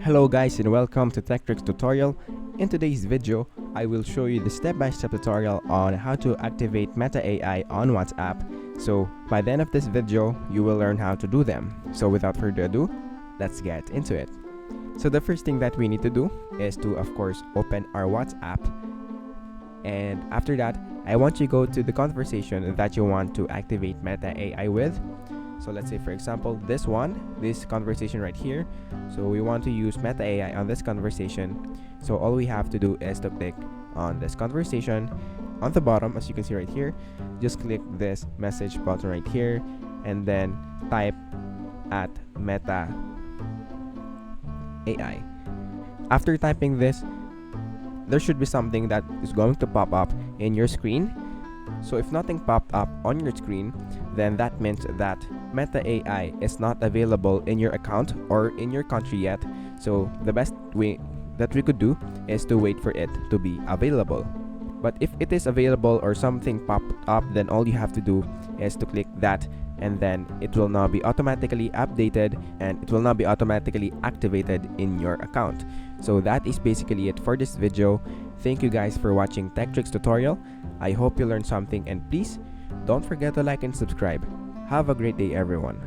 Hello guys and welcome to Tech Tricks tutorial. In today's video, I will show you the step-by-step tutorial on how to activate Meta AI on WhatsApp. So by the end of this video, you will learn how to do them. So without further ado, let's get into it. So the first thing that we need to do is to, of course, open our WhatsApp. And after that, I want you to go to the conversation that you want to activate Meta AI with. So let's say, for example, this conversation right here. So we want to use Meta AI on this conversation. So all we have to do is to click on this conversation. On the bottom, as you can see right here, just click this message button right here and then type at Meta AI. After typing this, there should be something that is going to pop up in your screen. So if nothing popped up on your screen, then that means that Meta AI is not available in your account or in your country yet. So the best way that we could do is to wait for it to be available. But if it is available or something popped up, then all you have to do is to click that, and then it will now be automatically updated and it will now be automatically activated in your account. So that is basically it for this video. Thank you guys for watching Tech Tricks tutorial. I hope you learned something, and please don't forget to like and subscribe. Have a great day everyone.